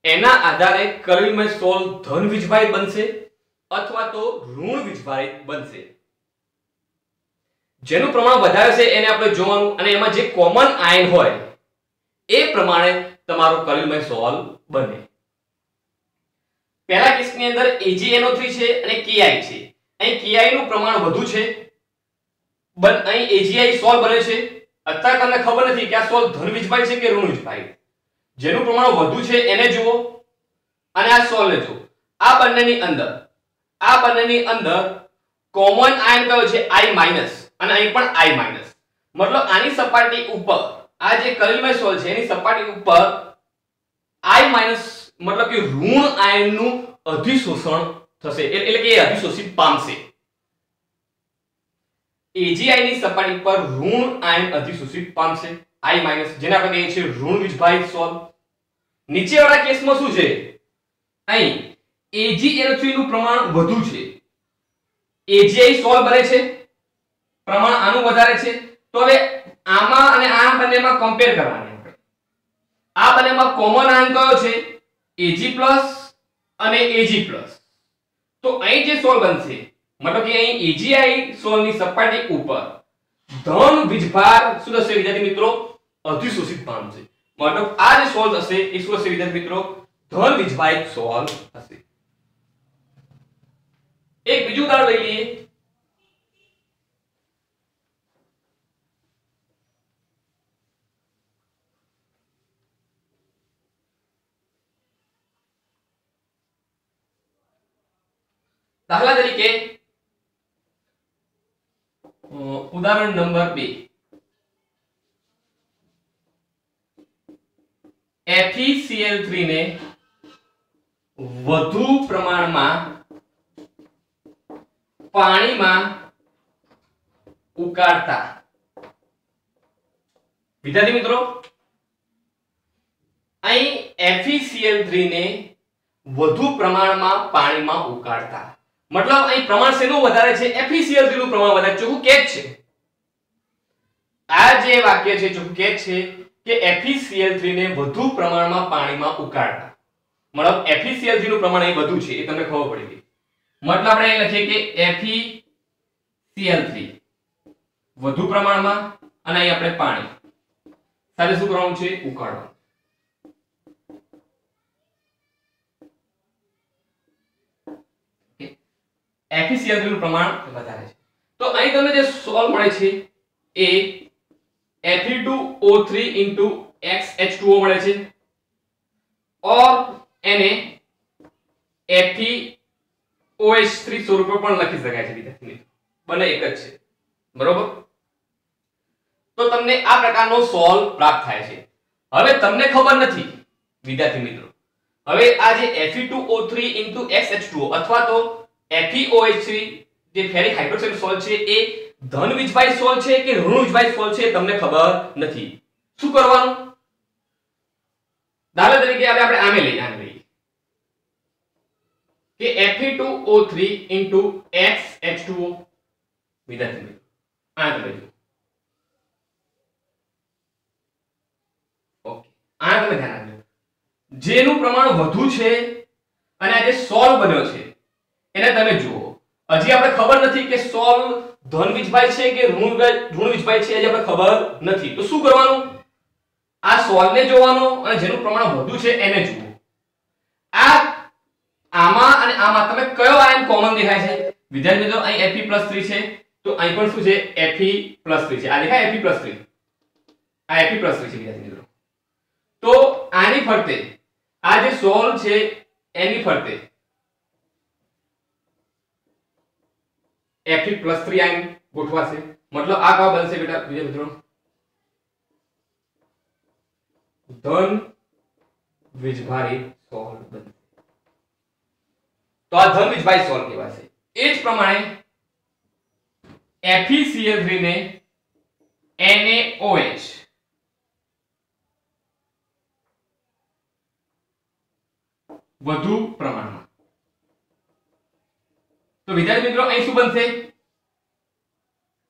એના આધારે કરેલમાં સોલ્વ ધન વીજભારિત બનશે અથવા તો ઋણ વીજભારિત બનશે. જેનું પ્રમાણ વધારે છે એને આપણે જોવાનું અને એમાં જે કોમન આયન હોય એ પ્રમાણે તમારો કરેલમાં સોલ્વ બને. પહેલા કેસની અંદર AgNO3 છે અને Ki છે. અહીં Ki નું પ્રમાણ વધુ છે, અહીં AgI સોલ બને છે. અત્યારે તમને ખબર નથી કે આ સોલ ધન વીજભાઈ છે કે ઋણ વીજભાઈ. જેનું પ્રમાણ વધુ છે એને જુઓ અને આ સોલને જુઓ. આ બંનેની અંદર કોમન આયન કયો છે? I- અને અહીં પણ I-. મતલબ આની સપાટી ઉપર આ જે કલિલમય સોલ છે એની સપાટી ઉપર I- મતલબ કે ઋણ આયનનું અધિશોષણ થશે, એટલે કે એ અધિશોષિત પામશે. AgI ની સપાટી પર ઋણ આયન અધિશોષિત પામશે, I- જેને આપણે કહીએ છીએ ઋણ વીજભાઈ સોલ. નીચેવાળા કેસમાં શું છે? અહીં AgNO3 નું પ્રમાણ વધુ છે, AgI સોલ બને છે, પ્રમાણ આનું વધારે છે. તો હવે આમાં અને આ બંનેમાં કમ્પેર કરવાની આપણે. આ બંનેમાં કોમન આયન કયો છે? Ag+ અને Ag+. તો અહીં જે સોલ બનશે મતલબ કે અહીં AgI સોલની સપાટી ઉપર ધન વીજભાર શું થશે વિદ્યાર્થી મિત્રો? અધિશોષિત પામશે. મતલબ આ જે સોલ હશે એ શું હશે વિદ્યાર્થી મિત્રો? ધન વીજભાઈ સોલ હશે. એક બીજું ઉદાહરણ લઈ લઈએ. દાખલા તરીકે ઉદાહરણ નંબર 2. FeCl3 ને વધુ પ્રમાણમાં પાણીમાં ઉકાળતા. વિદ્યાર્થી મિત્રો અહીં FeCl3 ને વધુ પ્રમાણમાં પાણીમાં ઉકાળતા મતલબ અહીં પ્રમાણ શેનું વધારે છે? FeCl3 નું પ્રમાણ વધારે. ચોખ્ખું કે છે આ જે વાક્ય છે ચોખ્ખું કે છે કે FeCl3 ને વધુ પ્રમાણમાં પાણીમાં ઉકાળતા. મતલબ FeCl3 નું પ્રમાણ અહીં વધુ છે એ તમને ખબર પડી ગઈ. મતલબ આપણે અહીં લખીએ કે FeCl3 વધુ પ્રમાણમાં અને અહીં આપણે પાણી સાથે શું કરવાનું છે? ઉકાળવાનું. FeCl3 નું પ્રમાણ વધારે છે. તો અહીં તમને જે સોલ મળે છે એ Fe2O3 XH2O મળે છે और એને FeOH3 સ્વરૂપે પણ લખી શકાય છે વિદ્યાર્થી મિત્રો. બંને એક જ છે, બરોબર? તો તમને આ પ્રકારનો સોલ પ્રાપ્ત થાય છે. હવે તમને ખબર નથી વિદ્યાર્થી મિત્રો, હવે આ જે Fe2O3 XH2O અથવા તો FeOH3 જે ફેરિક હાઇડ્રોક્સાઇડ સોલ છે એ ધન વીજભાઈ સોલ છે કે ઋણ વીજભાઈ સોલ છે તમને ખબર નથી. શું કરવાનું? દાખલા તરીકે હવે આપણે આને લઈએ કે Fe2O3 XH2O. વિદ્યાર્થી મિત્રો આ તમે જુઓ. ઓકે, આ તમે ધ્યાન આપજો. જેનું પ્રમાણ વધુ છે અને આ જે સોલ બન્યો છે એને તમે જુઓ. હજી આપણે ખબર નથી કે સોલ ધન વીજભાઈ છે કે ઋણ વીજભાઈ છે, હજી આપણે ખબર નથી. તો શું કરવાનું? આ સોલને જોવાનો અને જેનું પ્રમાણ વધુ છે એને જુઓ. આ આમાં અને આમાં તમે કયો આયન કોમન દેખાય છે? વિદ્યાર્થી મિત્રો અહીં Fe+3 છે તો અહીં પણ શું છે? Fe+3 છે. આ દેખાય Fe+3, આ Fe+3 છે વિદ્યાર્થી મિત્રો. તો આની ફરતે આ જે સોલ છે એની ફરતે Fe+3 આયન ગોઠવાશે. મતલબ આ કયો બનશે બેટા વિદ્યાર્થી મિત્રો? ધન વીજભારી સોલ બનશે. તો આ ધન વીજભાઈ સોલ કહેવાશે. એ જ પ્રમાણે FeCl3 ને NaOH વધુ પ્રમાણમાં. તો વિદ્યાર્થી મિત્રો અહીં શું બનશે?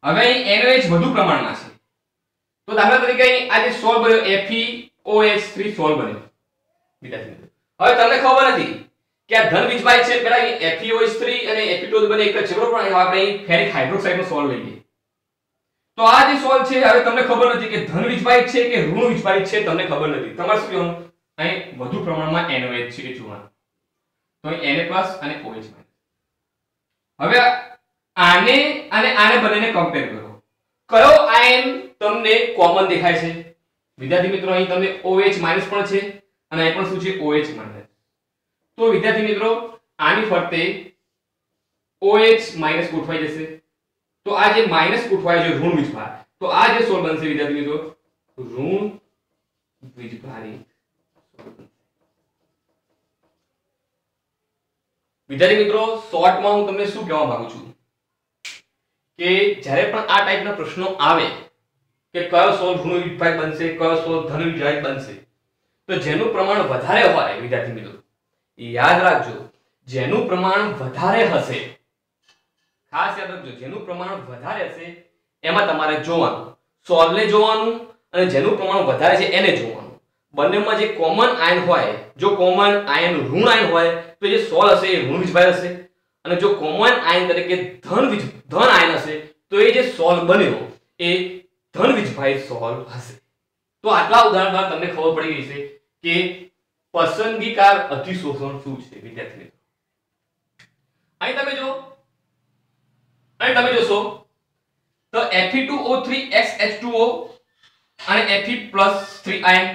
હવે અહીં NaOH વધુ પ્રમાણમાં છે. તો દાખલા તરીકે અહીં આ જે સોલ બન્યો FeOH3 સોલ બન્યો વિદ્યાર્થી મિત્રો. હવે તમને ખબર નથી કે આ ધન વીજભાઈ છે. પેલા અહીં FeOH3 અને Fe2 બને એક જ છે, બરોબર? આપણે અહીં ફેરિક હાઇડ્રોક્સાઇડ નો સોલ લઈએ. તો આ જે સોલ છે હવે તમને ખબર નથી કે ધન વીજભાઈ છે કે ઋણ વીજભાઈ છે, તમને ખબર નથી. તમારે શું કહેવાનું? અહીં વધુ પ્રમાણમાં NaOH છે એ જોવાનું. તો અહીં Na+ અને OH-. હવે આને અને આને બંનેને કમ્પેર કરો, કયો આયન તમને કોમન દેખાય છે? વિદ્યાર્થી મિત્રો અહીં તમને OH- પણ છે અને અહીં પણ શું છે? OH-. તો વિદ્યાર્થી મિત્રો આની ફરતે OH- ગોઠવાઈ જશે, તો આ જે માઈનસ ગોઠવાય છે ઋણ વીજભાર, તો આ જે સોલ બનશે વિદ્યાર્થી મિત્રો ઋણ વીજભારી સોલ બનશે. વિદ્યાર્થી મિત્રો શોર્ટમાં હું તમને શું કહેવા માંગુ છું કે જ્યારે પણ આ ટાઈપના પ્રશ્નો આવે કે કયો સોલ ઋણ વીજભારી બનશે, કયો સોલ ધન વીજભારી બનશે, તો જેનું પ્રમાણ વધારે હોય વિદ્યાર્થી મિત્રો યાદ રાખજો, જેનું પ્રમાણ વધારે હશે, ખાસ યાદ રાખજો, જેનું પ્રમાણ વધારે હશે એમાં તમારે જોવાનું, સોલને જોવાનું અને જેનું પ્રમાણ વધારે છે એને જોવાનું. બંનેમાં જે કોમન આયન હોય, જો કોમન આયન ઋણ આયન હોય તો જે સોલ હશે એ ઋણ વીજભાર હશે, અને જો કોમન આયન તરીકે ધન આયન હશે તો એ જે સોલ બન્યો એ ધન વીજભારી સોલ હશે. તો આટલા ઉદાહરણ દ્વારા તમને ખબર પડી ગઈ છે કે પસંદગીકાર અધિશોષણ શું છે વિદ્યાર્થી મિત્રો. અહીં તમે જોશો તો Fe2O3XH2O અને Fe+3 આયન,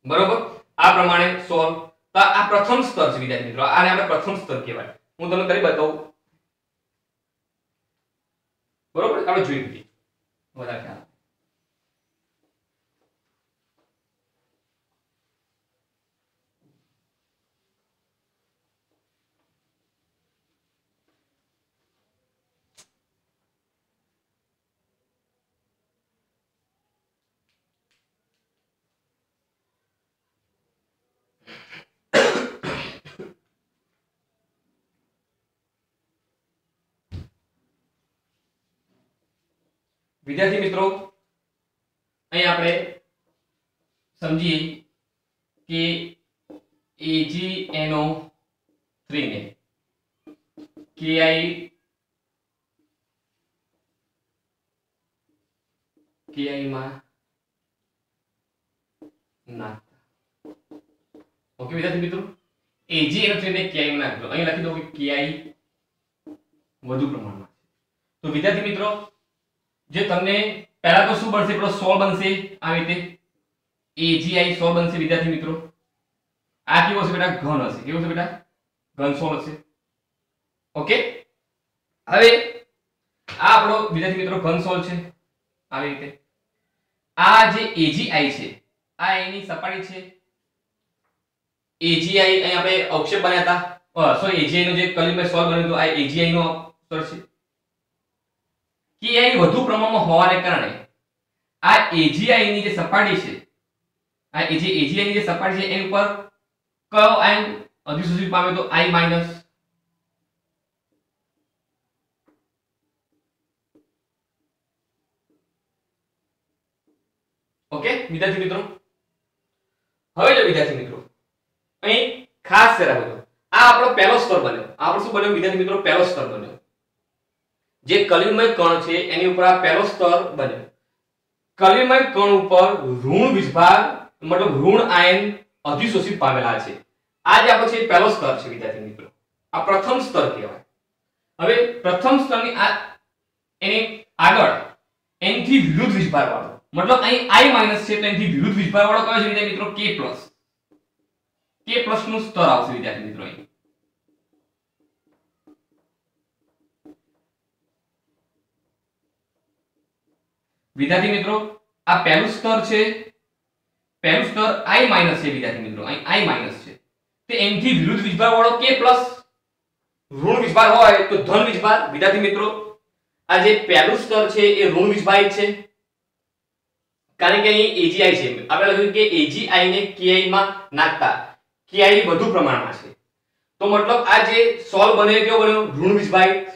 બરોબર, આ પ્રમાણે સોલ. તો આ પ્રથમ સ્તર છે વિદ્યાર્થી મિત્રો, આને આપણે પ્રથમ સ્તર કહેવાય. હું તમને કરી બતાવું, બરોબર, આપણે જોઈ લઈએ વધારે ખ્યાલ. વિદ્યાર્થી મિત્રો અહીં આપણે સમજીએ કે AgNO3 ને Ki માં નાખતા. ઓકે વિદ્યાર્થી મિત્રો, AgNO3 ને Ki માં નાખજો. અહીં લખી દો કે Ki વધુ પ્રમાણમાં. તો વિદ્યાર્થી મિત્રો જે તમને પહેલા તો શું બનશે, પેલો સોલ બનશે આવી રીતે AgI સોલ બનશે વિદ્યાર્થી મિત્રો. આ કેવો છે બેટા? ઘન હશે. કેવો છે બેટા? ઘન સોલ હશે. ઓકે, હવે આ આપણો વિદ્યાર્થી મિત્રો ઘન સોલ છે આવી રીતે. આ જે AgI છે આ એની સપાટી છે. AgI અહીં આપણે અવક્ષેપ બનાવ્યા હતા, સોરી AgI નો જે કલિમય સોલ બન્યો હતો આ AgI નો સ્તર છે. Ki વધુ પ્રમાણમાં હોવાને કારણે આ AgI ની જે સપાટી છે, આ જે AgI ની જે સપાટી છે એની ઉપર કયો આયન અધિશોષિત પામે? તો I-. ઓકે વિદ્યાર્થી મિત્રો, હવે જો વિદ્યાર્થી મિત્રો અહીં ખાસ ધ્યાન રાખજો, આ આપણો પહેલો સ્તર બન્યો. આપણો શું બન્યો વિદ્યાર્થી મિત્રો? પહેલો સ્તર બન્યો. જે કલિમય કણ છે એની ઉપર આ પહેલો સ્તર બન્યો. કલિમય કણ ઉપર ઋણ વીજભાર મતલબ ઋણ આયન અધિશોષિત પામેલા છે. આ જે આપણો છે પહેલો સ્તર છે વિદ્યાર્થી મિત્રો, આ પ્રથમ સ્તર કહેવાય. હવે પ્રથમ સ્તરની આ એની આગળ એનથી વિરુદ્ધ વીજભાર વાળો, મતલબ અહીં I- છે તો એનથી વિરુદ્ધ વીજભાર વાળો કયો છે વિદ્યાર્થી મિત્રો? K+ નું સ્તર આવશે વિદ્યાર્થી મિત્રો. અહીં વિદ્યાર્થી મિત્રો આ પહેલું સ્તર છે, પહેલું સ્તર I- છે વિદ્યાર્થી મિત્રો. અહીં I- છે તે એનથી વિરુદ્ધ વીજભાર વાળો K+. ઋણ વીજભાર હોય તો ધન વીજભાર. વિદ્યાર્થી મિત્રો આ જે પહેલું સ્તર છે એ ઋણ વીજભારિત છે, કારણ કે અહીં AgI છે. આપણે લખ્યું કે AgI ને Ki માં નાખતા Ki વધુ પ્રમાણમાં છે, તો મતલબ આ જે સોલ બન્યો કેવો બન્યો? ઋણ વીજભારિત.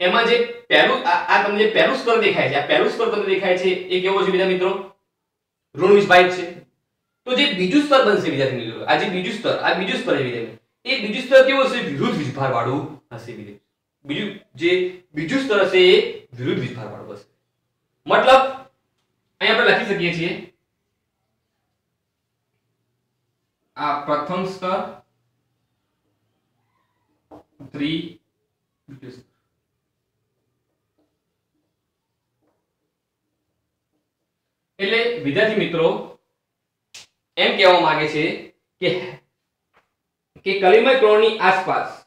એમાં જે પહેલું આ તમને જે પહેલું સ્તર દેખાય છે, આ પહેલું સ્તર તમને દેખાય છે એ કેવો છે વિદ્યાર્થી મિત્રો? ઋણ વીજભારિત છે. તો જે બીજું સ્તર બનશે વિદ્યાર્થી મિત્રો, આ જે બીજું સ્તર, આ બીજું સ્તર છે વિદ્યાર્થી, એ બીજું સ્તર કેવું હશે? વિરુદ્ધ વીજભાર વાળું હશે વિદ્યાર્થી. બીજું સ્તર હશે એ વિરુદ્ધ વીજભાર વાળું હશે. મતલબ અહીં આપણે લખી શકીએ છીએ આ પ્રથમ સ્તર ત્રિભુજ એટલે વિદ્યાર્થી મિત્રો એમ કહેવા માંગે છે કે કલિમય કણોની આસપાસ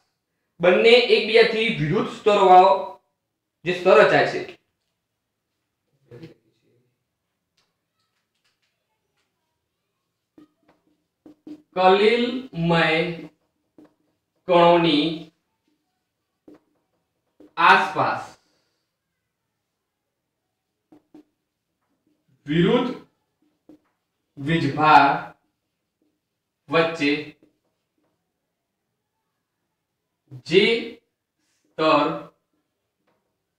બંને એકબીજાથી વિરુદ્ધ સ્તરવાળો જે સ્તર રચાય છે કલિલમય કણોની આસપાસ વિરુદ્ધ વીજભાર વચ્ચે જે સ્તર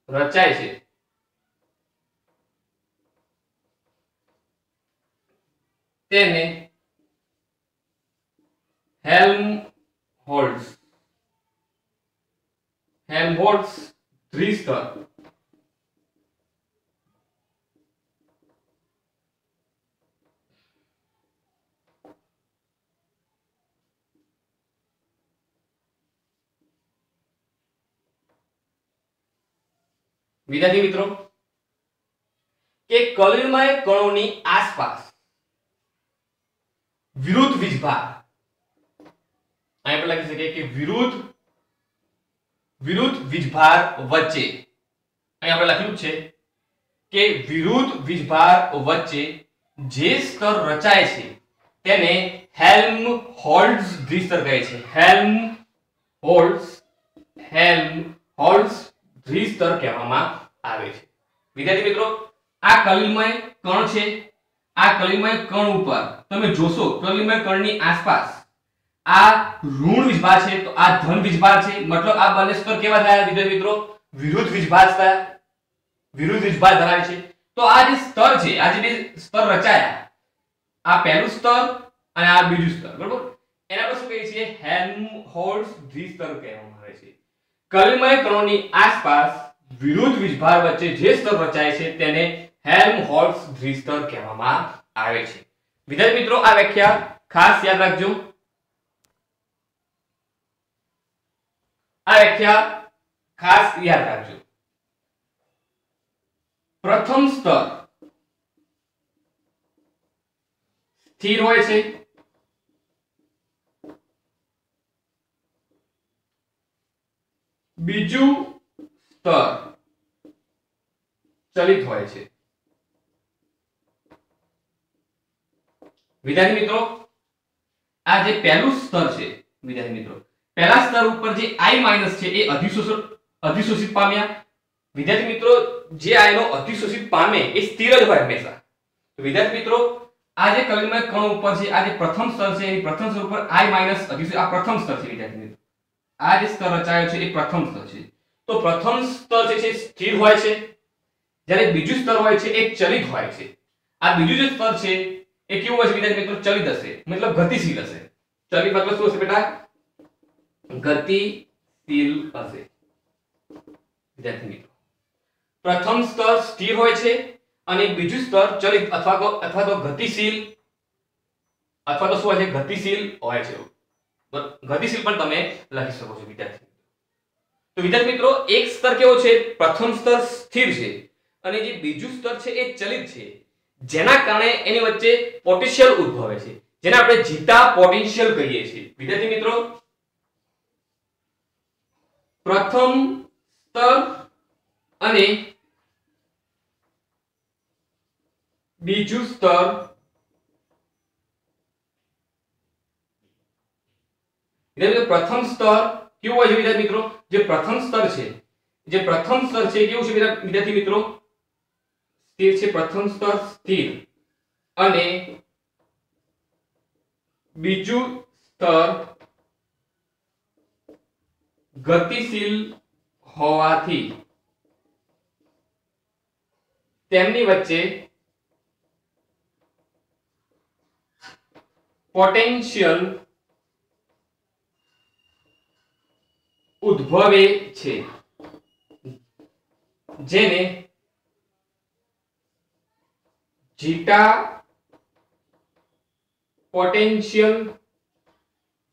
રચાય છે તેને હેલ્મહોલ્ટ્ઝ દ્વિસ્તર વિદ્યાર્થી મિત્રો કે કલિલમય કણોની આસપાસ વિરુદ્ધ વીજભાર અહીંયા પર લખી શકીએ કે વિરુદ્ધ વીજભાર વચ્ચે અહીંયા આપણે લખ્યું છે કે વિરુદ્ધ વીજભાર વચ્ચે જે સ્તર રચાય છે તેને હેલ્મહોલ્ટ્ઝ દ્વિસ્તર કહે છે હેલ્મહોલ્ટ્ઝ દ્વિસ્તર કહેવામાં આવે છે વિદ્યાર્થી મિત્રો આ કલિલમય કણ છે આ કલિલમય કણ ઉપર તમે જોશો કલિલમય કણની આસપાસ આ ઋણ વીજભાર છે તો આ ધન વીજભાર છે મતલબ આ બંને સ્તર કેવા થયા વિદ્યાર્થી મિત્રો વિરુદ્ધ વીજભાર ધરાવે છે તો આ જે સ્તર છે આ જે બે સ્તર રચાયા આ પહેલું સ્તર અને આ બીજું સ્તર બરોબર એના પર શું કહીએ છીએ હેલ્મહોલ્ટ્ઝ દ્વિસ્તર કહેવામાં આવે છે કલિલમય કણોની આસપાસ વિરુદ્ધ વીજભાર વચ્ચે જે સ્તર રચાય છે તેને હેલ્મહોલ્ટ્ઝ દ્વિસ્તર કહેવામાં આવે છે વિદ્યાર્થી મિત્રો આ વ્યાખ્યા ખાસ યાદ રાખજો પ્રથમ સ્તર સ્થિર હોય છે બીજું સ્તર ચલિત હોય છે વિદ્યાર્થી મિત્રો આ જે પહેલું સ્તર છે વિદ્યાર્થી મિત્રો પહેલા સ્તર ઉપર જે I- છે એ અધિશોષિત પામ્યા વિદ્યાર્થી મિત્રો જે આયનો અધિશોષિત પામે એ સ્થિર જ હોય હંમેશા તો વિદ્યાર્થી મિત્રો આ જે કલિલમય કણ ઉપર છે આ જે પ્રથમ સ્તર છે એની પ્રથમ સ્તર ઉપર I- અધિશોષિત આ પ્રથમ સ્તર છે વિદ્યાર્થી મિત્રો આ જે સ્તર રચાયો છે એ પ્રથમ સ્તર છે તો પ્રથમ સ્તર છે સ્થિર હોય છે જ્યારે બીજું સ્તર હોય છે એ ચલિત હોય છે આ બીજું જે સ્તર છે એ કેવું હશે વિદ્યાર્થી મિત્રો ચલિત હશે મતલબ ગતિશીલ હશે ચલિત મતલબ શું હશે બેટા ગતિશીલ હશે વિદ્યાર્થી મિત્રો પ્રથમ સ્તર સ્થિર હોય છે અને બીજું સ્તર ચલિત અથવા તો ગતિશીલ અથવા તો શું હોય છે ગતિશીલ હોય છે ગતિશીલ પણ તમે લખી શકો છો વિદ્યાર્થી તો વિદ્યાર્થી મિત્રો એક સ્તર કેવો છે પ્રથમ સ્તર સ્થિર છે અને જે બીજું સ્તર છે એ ચલિત છે જેના કારણે એની વચ્ચે પોટેન્શિયલ ઉદ્ભવે છે જેને આપણે જીટા પોટેન્શિયલ કહીએ છીએ વિદ્યાર્થી મિત્રો પ્રથમ સ્તર અને બીજું સ્તર પ્રથમ સ્તર કેવું હોય છે વિદ્યાર્થી મિત્રો જે પ્રથમ સ્તર છે કેવું છે વિદ્યાર્થી મિત્રો સ્થિર છે પ્રથમ સ્તર સ્થિર અને બીજું સ્તર ગતિશીલ હોવાથી તેમની વચ્ચે પોટેન્શિયલ ઉદ્ભવે છે જેને જીટા પોટેન્શિયલ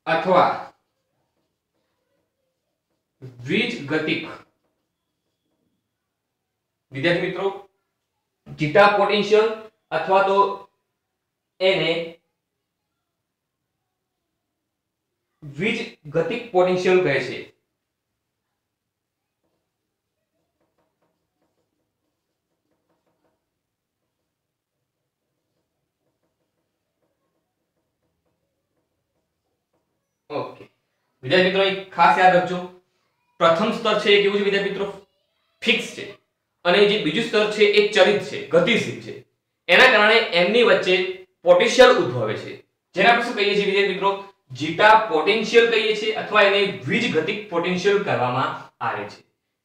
અથવા વીજગતિક વિદ્યાર્થી મિત્રો જીટા પોટેન્શિયલ અથવા તો એને વીજગતિક પોટેન્શિયલ કહે છે. ઓકે વિદ્યાર્થી મિત્રો ખાસ યાદ રાખજો, પ્રથમ સ્તર છે એ કેવું છે વિદ્યાર્થી મિત્રો? ફિક્સ છે. અને જે બીજું સ્તર છે એ ચલિત છે, ગતિશીલ છે. એના કારણે એમની વચ્ચે પોટેન્શિયલ ઉદ્ભવે છે, જેને આપણે શું કહીએ છીએ વિદ્યાર્થી મિત્રો? જીટા પોટેન્શિયલ કહીએ છીએ અથવા એને વીજગતિક પોટેન્શિયલ કહેવામાં આવે છે.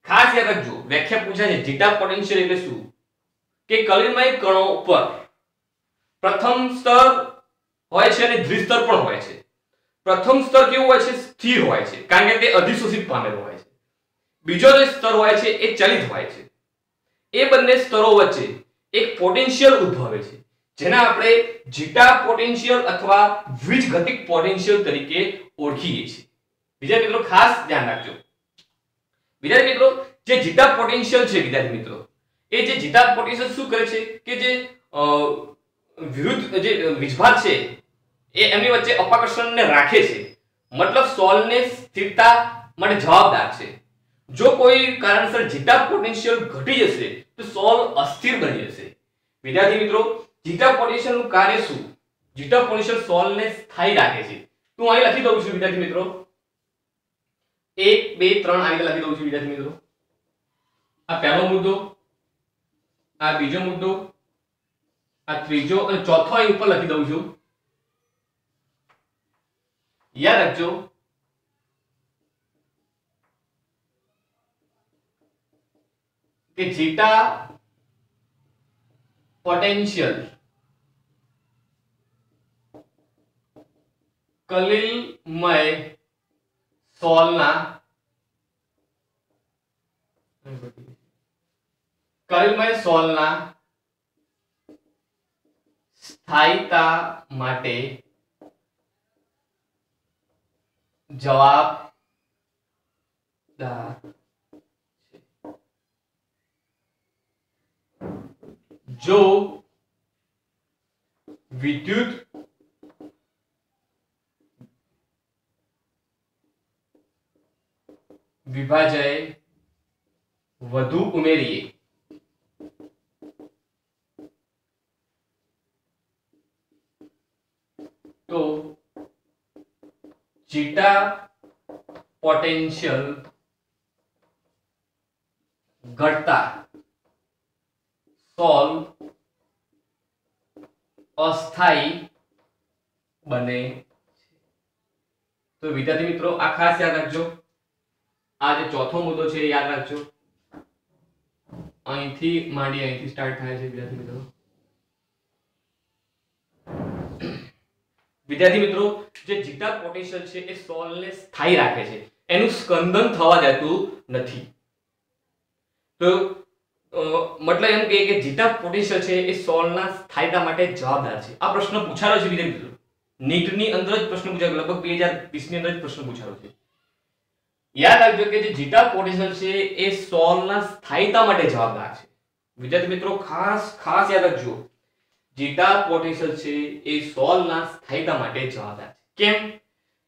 ખાસ યાદ રાખજો, વ્યાખ્યા પૂછાય છે જીટા પોટેન્શિયલ એટલે શું? કે કલિનમય કણો ઉપર પ્રથમ સ્તર હોય છે અને દ્વિસ્તર પણ હોય છે. પ્રથમ સ્તર કેવું હોય છે? સ્થિર હોય છે, કારણ કે તે અધિશોષિત પામેલું હોય છે. બીજો જે સ્તર હોય છે એ ચલિત હોય છે. એ બંને સ્તરો વચ્ચે એક પોટેન્શિયલ ઉદ્ભવે છે, જેને આપણે જીટા પોટેન્શિયલ અથવા વીજગતિક પોટેન્શિયલ તરીકે ઓળખીએ છીએ. વિદ્યાર્થી મિત્રો ખાસ ધ્યાન રાખજો. વિદ્યાર્થી મિત્રો જે જીટા પોટેન્શિયલ છે વિદ્યાર્થી મિત્રો, એ જે જીટા પોટેન્શિયલ શું કરે છે કે જે વિરુદ્ધ જે વીજભાર છે એ એમની વચ્ચે અપાકર્ષણને રાખે છે, મતલબ સોલને સ્થિરતા માટે જવાબદાર છે. જો કોઈ કારણસર જીટા પોટેન્શિયલ ઘટી જશે તો સોલ અસ્થિર બની જશે. વિદ્યાર્થી મિત્રો જીટા પોટેન્શિયલ નું કાર્ય શું? જીટા પોટેન્શિયલ સોલને સ્થાયી રાખે છે. તો અહીં લખી દઉં છું વિદ્યાર્થી મિત્રો, 1 2 3 આ રીતે લખી દઉં છું વિદ્યાર્થી મિત્રો. આ પહેલો મુદ્દો, આ બીજો મુદ્દો, આ ત્રીજો અને ચોથો અહીં ઉપર લખી દઉં છું. યાદ રાખજો કે જીટા પોટેન્શિયલ કલિલમય સોલના સ્થાયીતા માટે જવાબદાર છે. જો વિદ્યુત વિભાજય વધુ ઉમેરીએ તો જીટા પોટેન્શિયલ ઘટતા સોલ અસ્થાયી બને છે. તો વિદ્યાર્થી મિત્રો આ ખાસ યાદ રાખજો. આ જે ચોથો મુદ્દો છે એ યાદ રાખજો. અહીંથી માંડી અહીંથી સ્ટાર્ટ થાય છે વિદ્યાર્થી મિત્રો. વિદ્યાર્થી મિત્રો જે જીટા પોટેન્શિયલ છે એ સોલને સ્થાયી રાખે છે, એનું સ્કંદન થવા દેતું નથી. તો મતલબ એમ કે જીટા પોટેન્શિયલ છે એ સોલના સ્થાયીતા માટે જવાબદાર છે. આ પ્રશ્ન પૂછાયો છે વિદ્યાર્થી મિત્રો, નીટની અંદર જ પ્રશ્ન પૂછાયો, લગભગ 2020 ની અંદર જ પ્રશ્ન પૂછાયો છે. યાદ રાખજો કે જે જીટા પોટેન્શિયલ છે એ સોલના સ્થાયીતા માટે જવાબદાર છે. વિદ્યાર્થી મિત્રો ખાસ યાદ રાખજો, જીટા પોટેન્શિયલ છે એ સોલના સ્થાયીતા માટે જવાબદાર છે. કેમ?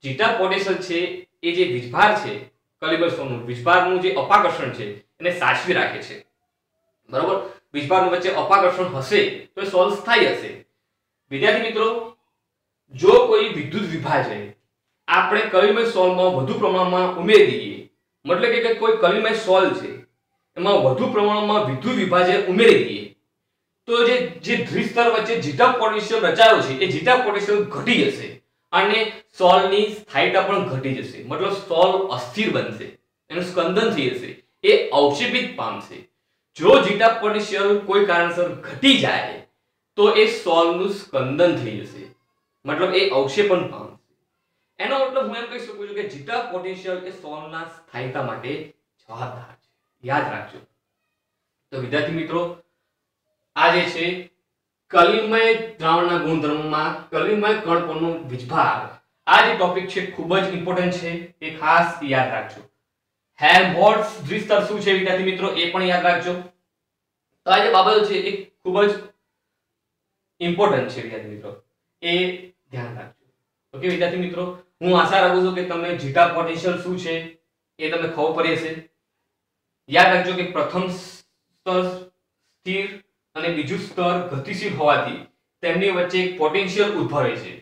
જીટા પોટેન્શિયલ છે એ જે વીજભાર છે કલિબર સોલનું વીજભારનું જે અપાકર્ષણ છે એને સાચવી રાખે છે. બરોબર? વીજભારની વચ્ચે અપાકર્ષણ હશે તો એ સોલ સ્થાયી હશે. વિદ્યાર્થી મિત્રો જો કોઈ વિદ્યુત વિભાજય આપણે કલિમય સોલમાં વધુ પ્રમાણમાં ઉમેરી દઈએ, મતલબ કે કોઈ કલિમય સોલ છે એમાં વધુ પ્રમાણમાં વિદ્યુત વિભાજય ઉમેરી દઈએ તો જે દ્વિસ્તર વચ્ચે જીટા પોટેન્શિયલ રચાયો છે એ જીટા પોટેન્શિયલ ઘટી જશે અને સોલની સ્થાયીતા પણ ઘટી જશે. મતલબ સોલ અસ્થિર બનશે, એનું સ્કંદન થઈ જશે, એ અવક્ષેપિત પામશે. જો જીટા પોટેન્શિયલ કોઈ કારણસર ઘટી જાય તો એ સોલનું સ્કંદન થઈ જશે, મતલબ એ અવક્ષેપણ પામશે. એનો મતલબ હું એમ કહી શકું છું કે જીટા પોટેન્શિયલ એ સોલના સ્થાયીતા માટે જવાબદાર છે. યાદ રાખજો. તો વિદ્યાર્થી મિત્રો આ જે છે કલિમય દ્રાવણના ગુણધર્મમાં કલિમય કણ પરનો વીજભાર, આ જે ટોપિક છે ખૂબ જ ઇમ્પોર્ટન્ટ છે, એ ખાસ યાદ રાખજો. હેલ્મહોલ્ટ્ઝ દ્વિસ્તર શું છે વિદ્યાર્થી મિત્રો એ પણ યાદ રાખજો. તો આ જે બાબતો છે એ ખૂબ જ ઇમ્પોર્ટન્ટ છે વિદ્યાર્થી મિત્રો, એ ધ્યાન રાખજો. ઓકે વિદ્યાર્થી મિત્રો, હું આશા રાખું છું કે તમને જીટા પોટેન્શિયલ શું છે એ તમને ખબર પડી હશે. યાદ રાખજો કે પ્રથમ સ્તર સ્થિર અને બીજું સ્તર ગતિશીલ હોવાથી તેમની વચ્ચે એક પોટેન્શિયલ ઉદ્ભવે છે,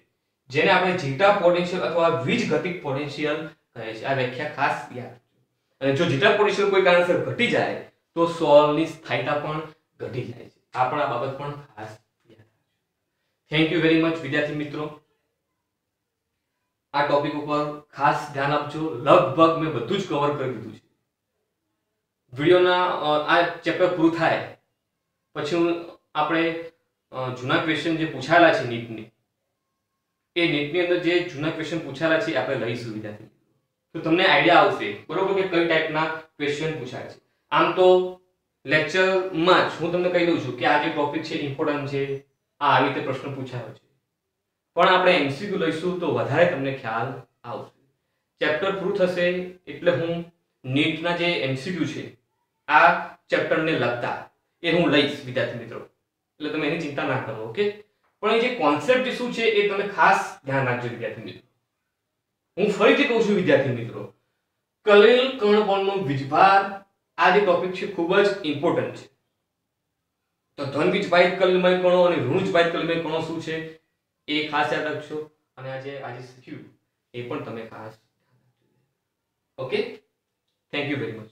જેને આપણે જીટા પોટેન્શિયલ અથવા વીજગતિક પોટેન્શિયલ કહે છે. આ વ્યાખ્યા ખાસ યાદ રાખજો. અને જો જીટા પોટેન્શિયલ કોઈ કારણસર ઘટી જાય તો સોલ્વની સ્થાયીતા પણ ઘટી જાય છે. આ પણ આ બાબત પણ ખાસ યાદ રાખજો. થેન્ક યુ વેરી મચ વિદ્યાર્થી મિત્રો. આ ટોપિક ઉપર ખાસ ધ્યાન આપજો. લગભગ મેં બધું જ કવર કરી દીધું છે. વિડિયોના આ ચેપ્ટર પૂરું થાય પછી આપણે જૂના ક્વેશ્ચન જે પૂછાયેલા છે નીટની, એ નીટની અંદર જે જૂના ક્વેશ્ચન પૂછાયેલા છે આપણે લઈશું વિદ્યાર્થી. તો તમને આઈડિયા આવશે બરોબર કે કઈ ટાઈપના ક્વેશ્ચન પૂછાય છે. આમ તો લેક્ચરમાં જ હું તમને કહી દઉં છું કે આ જે ટોપિક છે ઇમ્પોર્ટન્ટ છે, આ આવી રીતે પ્રશ્ન પૂછાયો છે, પણ આપણે એમસીક્યુ લઈશું તો વધારે તમને ખ્યાલ આવશે. ચેપ્ટર પૂરું થશે એટલે હું નીટના જે એમસીક્યુ છે આ ચેપ્ટરને લગતા એ હું લઈશ વિદ્યાર્થી મિત્રો, એટલે તમે એની ચિંતા ના કરો. ઓકે, પણ એ જે કોન્સેપ્ટ શું છે એ તમે ખાસ ધ્યાન રાખજો વિદ્યાર્થી મિત્રો. હું ફરીથી કહું છું વિદ્યાર્થી મિત્રો, કલિલ કર્ણબળનો વીજભાર આ જે ટોપિક છે ખૂબ જ ઇમ્પોર્ટન્ટ છે. તો ધન વીજભારિત કલિલમય કણો અને ઋણ વીજભારિત કલિલમય કણો શું છે એ ખાસ યાદ રાખજો. અને આજે શીખ્યું એ પણ તમે ખાસ. Okay, thank you very much.